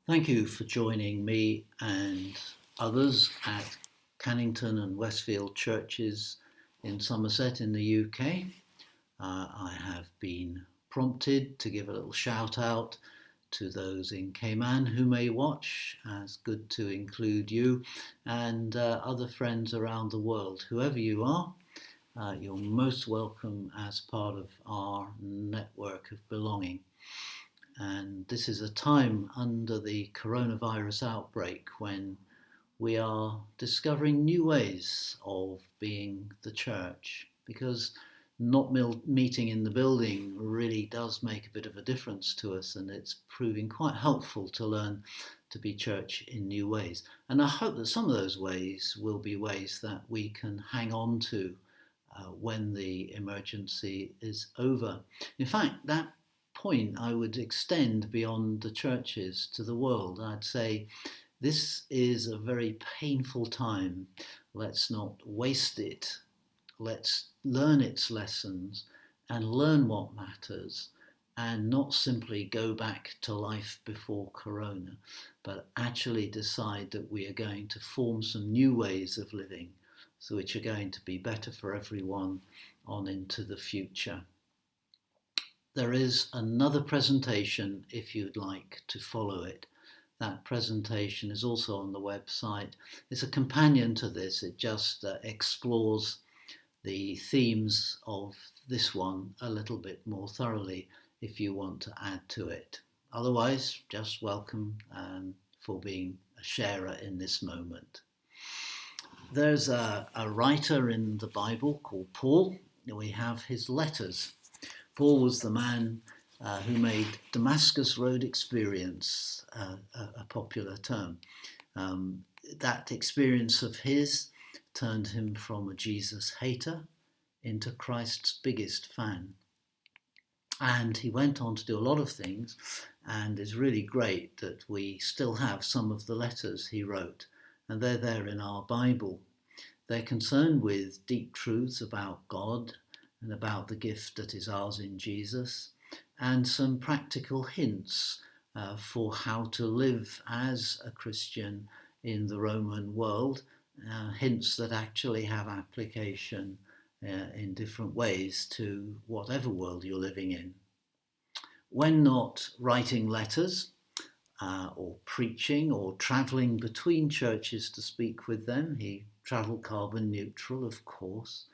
Thank you for joining me and others at Cannington and Westfield churches in Somerset in the UK. I have been prompted to give a little shout out to those in Cayman who may watch, as good to include you and other friends around the world. Whoever you are, you're most welcome as part of our network of belonging. And this is a time under the coronavirus outbreak when we are discovering new ways of being the church, because not meeting in the building really does make a bit of a difference to us, and it's proving quite helpful to learn to be church in new ways. And I hope that some of those ways will be ways that we can hang on to when the emergency is over. In fact, that point I would extend beyond the churches to the world. I'd say this is a very painful time. Let's not waste it. Let's learn its lessons and learn what matters, and not simply go back to life before Corona, but actually decide that we are going to form some new ways of living, so which are going to be better for everyone on into the future. There is another presentation if you'd like to follow it. That presentation is also on the website. It's a companion to this. It just explores the themes of this one a little bit more thoroughly if you want to add to it. Otherwise, just welcome for being a sharer in this moment. There's a writer in the Bible called Paul. We have his letters. Paul was the man who made Damascus Road experience a popular term. That experience of his turned him from a Jesus hater into Christ's biggest fan. And he went on to do a lot of things, and it's really great that we still have some of the letters he wrote, and they're there in our Bible. They're concerned with deep truths about God and about the gift that is ours in Jesus, and some practical hints for how to live as a Christian in the Roman world, hints that actually have application in different ways to whatever world you're living in. When not writing letters or preaching or travelling between churches to speak with them, he travelled carbon neutral, of course.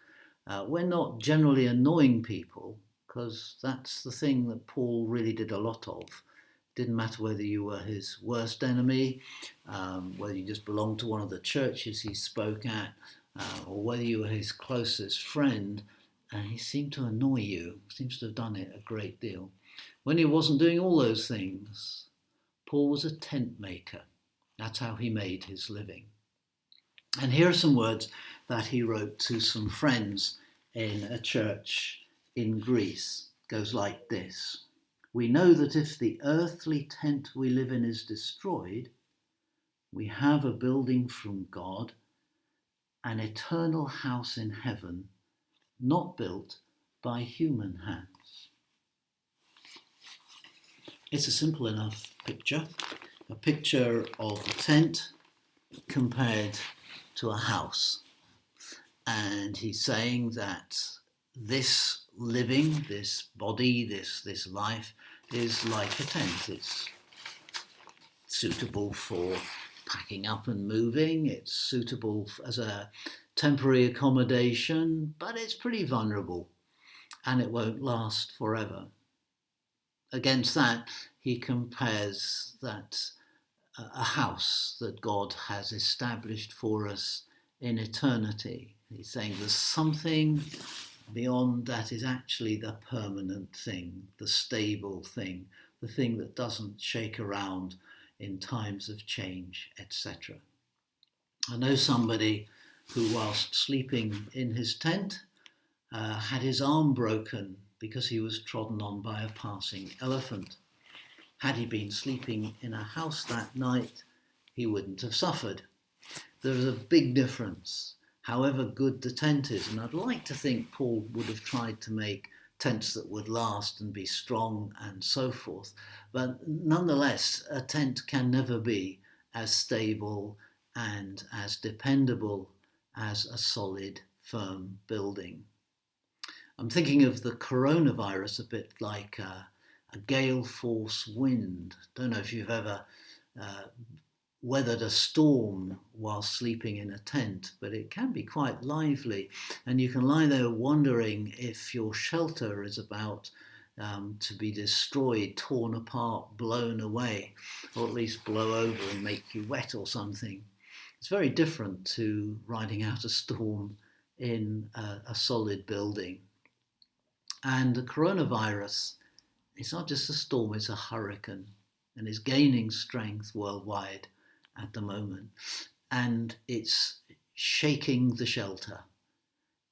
We're not generally annoying people, because that's the thing that Paul really did a lot of. It didn't matter whether you were his worst enemy, whether you just belonged to one of the churches he spoke at, or whether you were his closest friend, he seemed to annoy you, seems to have done it a great deal. When he wasn't doing all those things, Paul was a tent maker. That's how he made his living. And here are some words that he wrote to some friends in a church in Greece. It goes like this: "We know that if the earthly tent we live in is destroyed, we have a building from God, an eternal house in heaven, not built by human hands." It's a simple enough picture, a picture of a tent compared to a house. And he's saying that this living, this body, this life is like a tent. It's suitable for packing up and moving. It's suitable as a temporary accommodation, but it's pretty vulnerable and it won't last forever. Against that, he compares that a house that God has established for us in eternity. He's saying there's something beyond that is actually the permanent thing, the stable thing, the thing that doesn't shake around in times of change, etc. I know somebody who, whilst sleeping in his tent, had his arm broken because he was trodden on by a passing elephant. Had he been sleeping in a house that night, he wouldn't have suffered. There's a big difference, however good the tent is, and I'd like to think Paul would have tried to make tents that would last and be strong and so forth. But nonetheless, a tent can never be as stable and as dependable as a solid, firm building. I'm thinking of the coronavirus a bit like a gale force wind. Don't know if you've ever uh, weathered a storm while sleeping in a tent, but it can be quite lively. And you can lie there wondering if your shelter is about to be destroyed, torn apart, blown away, or at least blow over and make you wet or something. It's very different to riding out a storm in a solid building. And the coronavirus, it's not just a storm, it's a hurricane, and it's gaining strength worldwide at the moment. And it's shaking the shelter.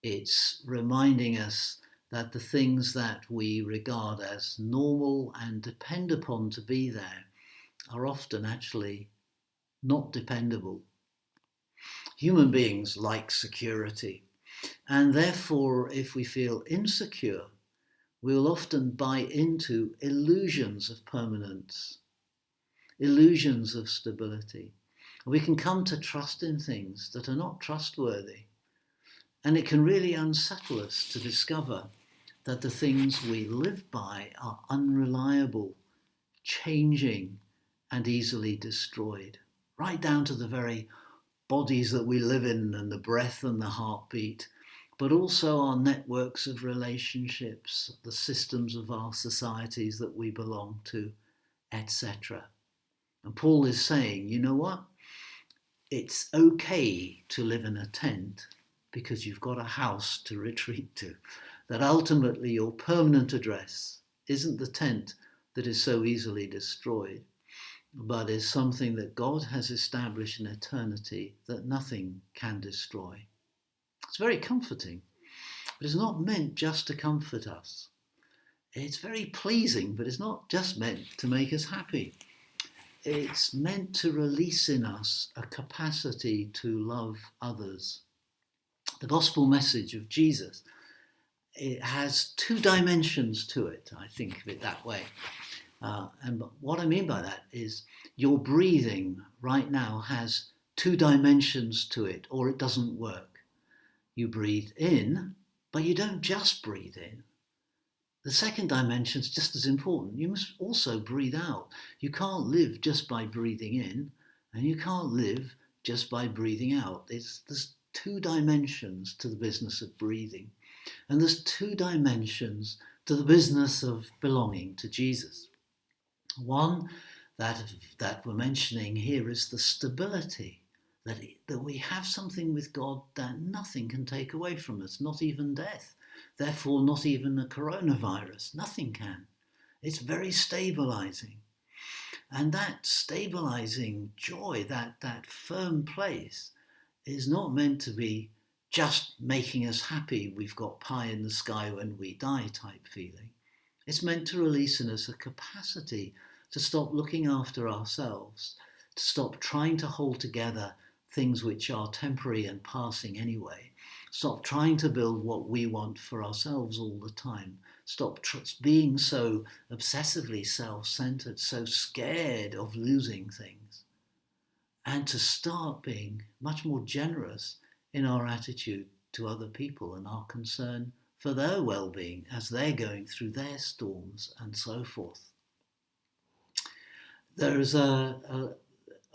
It's reminding us that the things that we regard as normal and depend upon to be there are often actually not dependable. Human beings like security, and therefore, if we feel insecure, we'll often buy into illusions of permanence, illusions of stability. We can come to trust in things that are not trustworthy. And it can really unsettle us to discover that the things we live by are unreliable, changing, and easily destroyed, right down to the very bodies that we live in and the breath and the heartbeat, but also our networks of relationships, the systems of our societies that we belong to, etc. And Paul is saying, you know what? It's okay to live in a tent because you've got a house to retreat to. That ultimately your permanent address isn't the tent that is so easily destroyed, but is something that God has established in eternity that nothing can destroy. It's very comforting, but it's not meant just to comfort us. It's very pleasing, but it's not just meant to make us happy. It's meant to release in us a capacity to love others. The gospel message of Jesus, it has two dimensions to it. I think of it that way. And what I mean by that is your breathing right now has two dimensions to it, or it doesn't work. You breathe in, but you don't just breathe in. The second dimension is just as important. You must also breathe out. You can't live just by breathing in, and you can't live just by breathing out. There's two dimensions to the business of breathing, and there's two dimensions to the business of belonging to Jesus. One that we're mentioning here is the stability, that we have something with God that nothing can take away from us, not even death. Therefore, not even a coronavirus. Nothing can. It's very stabilizing. And that stabilizing joy, that firm place, is not meant to be just making us happy, we've got pie in the sky when we die type feeling. It's meant to release in us a capacity to stop looking after ourselves, to stop trying to hold together things which are temporary and passing anyway. Stop trying to build what we want for ourselves all the time. Stop being so obsessively self-centered, so scared of losing things. And to start being much more generous in our attitude to other people and our concern for their well-being as they're going through their storms and so forth. There is a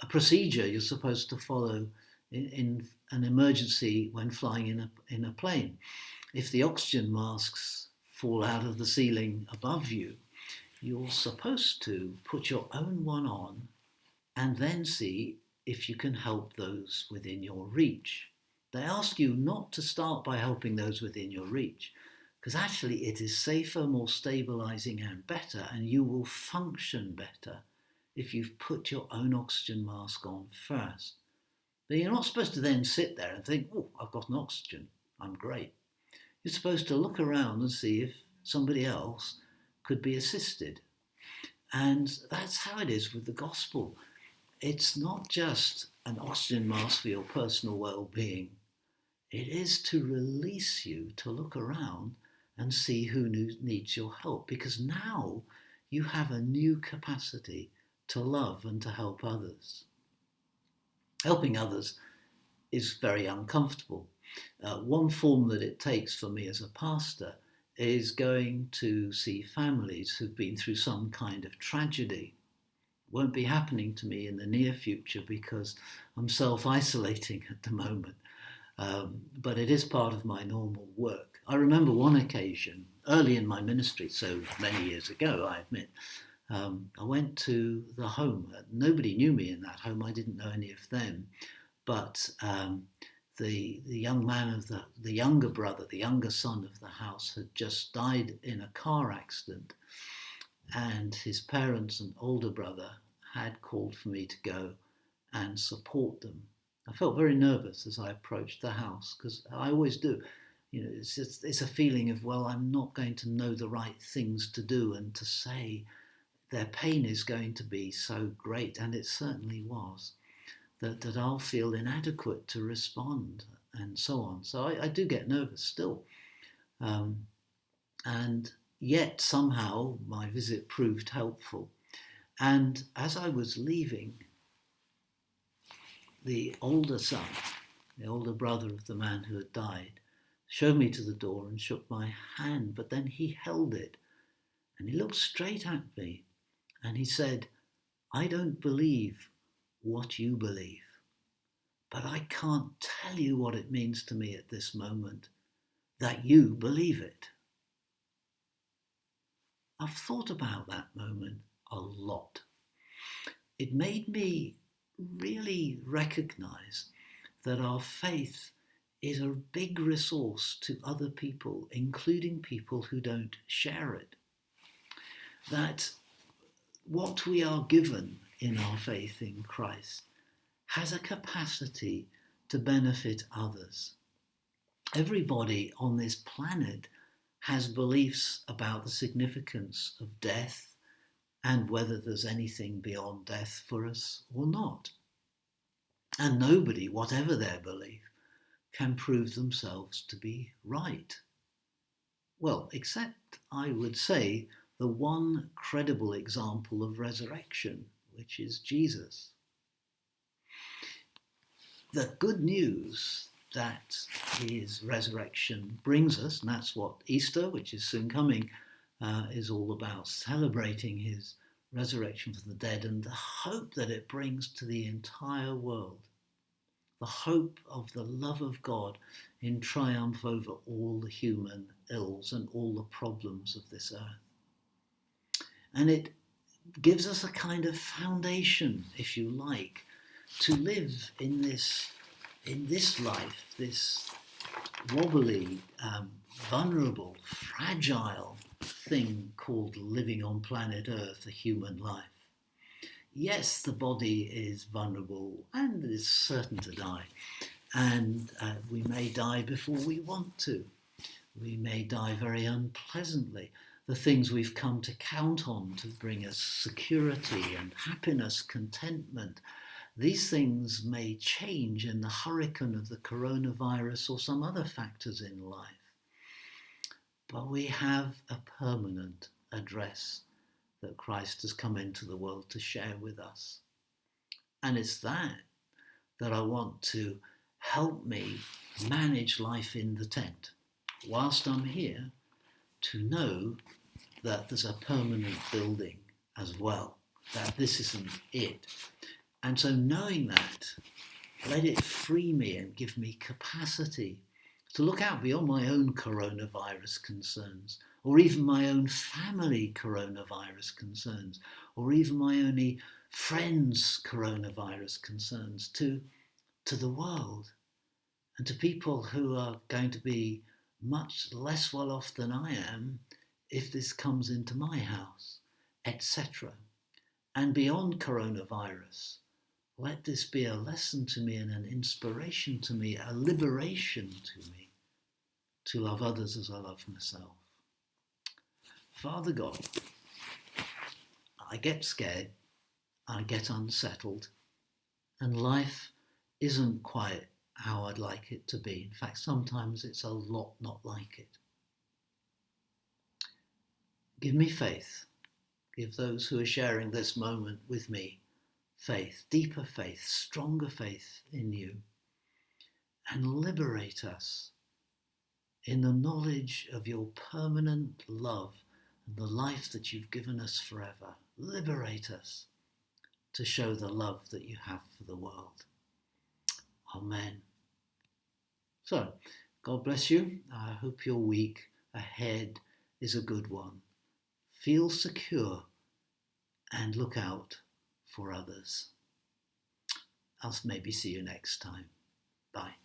procedure you're supposed to follow in an emergency when flying in a plane. If the oxygen masks fall out of the ceiling above you, you're supposed to put your own one on and then see if you can help those within your reach. They ask you not to start by helping those within your reach, because actually it is safer, more stabilizing and better, and you will function better if you've put your own oxygen mask on first. But you're not supposed to then sit there and think, oh, I've got an oxygen, I'm great. You're supposed to look around and see if somebody else could be assisted. And that's how it is with the gospel. It's not just an oxygen mask for your personal well-being. It is to release you to look around and see who needs your help, because now you have a new capacity to love and to help others. Helping others is very uncomfortable. One form that it takes for me as a pastor is going to see families who've been through some kind of tragedy. It won't be happening to me in the near future because I'm self-isolating at the moment. But it is part of my normal work. I remember one occasion, early in my ministry, so many years ago, I admit, I went to the home. Nobody knew me in that home. I didn't know any of them. But the young man of the younger brother, the younger son of the house, had just died in a car accident. And his parents and older brother had called for me to go and support them. I felt very nervous as I approached the house, because I always do. It's a feeling of, well, I'm not going to know the right things to do and to say. Their pain is going to be so great, and it certainly was, that I'll feel inadequate to respond and so on. So I do get nervous still. And yet somehow my visit proved helpful. And as I was leaving, the older son, the older brother of the man who had died, showed me to the door and shook my hand, but then he held it and he looked straight at me and he said, "I don't believe what you believe, but I can't tell you what it means to me at this moment that you believe it." I've thought about that moment a lot. It made me really recognize that our faith is a big resource to other people, including people who don't share it. That what we are given in our faith in Christ has a capacity to benefit others. Everybody on this planet has beliefs about the significance of death and whether there's anything beyond death for us or not. And nobody, whatever their belief, can prove themselves to be right. Well, except, I would say, the one credible example of resurrection, which is Jesus. The good news that his resurrection brings us, and that's what Easter, which is soon coming, is all about, celebrating his resurrection from the dead and the hope that it brings to the entire world. The hope of the love of God in triumph over all the human ills and all the problems of this earth. And it gives us a kind of foundation, if you like, to live in this life, this wobbly, vulnerable, fragile thing called living on planet Earth, a human life. Yes, the body is vulnerable and is certain to die. And we may die before we want to. We may die very unpleasantly. The things we've come to count on to bring us security and happiness, contentment, these things may change in the hurricane of the coronavirus or some other factors in life. But we have a permanent address that Christ has come into the world to share with us. And it's that I want to help me manage life in the tent whilst I'm here, to know that there's a permanent building as well, that this isn't it. And so knowing that, let it free me and give me capacity to look out beyond my own coronavirus concerns, or even my own family coronavirus concerns, or even my only friends' coronavirus concerns, to the world and to people who are going to be much less well off than I am if this comes into my house, etc. And beyond coronavirus, let this be a lesson to me and an inspiration to me, a liberation to me, to love others as I love myself. Father God, I get scared, I get unsettled, and life isn't quite how I'd like it to be. In fact, sometimes it's a lot not like it. Give me faith. Give those who are sharing this moment with me faith, deeper faith, stronger faith in you, and liberate us in the knowledge of your permanent love and the life that you've given us forever. Liberate us to show the love that you have for the world. Amen. So, God bless you. I hope your week ahead is a good one. Feel secure and look out for others. I'll maybe see you next time. Bye.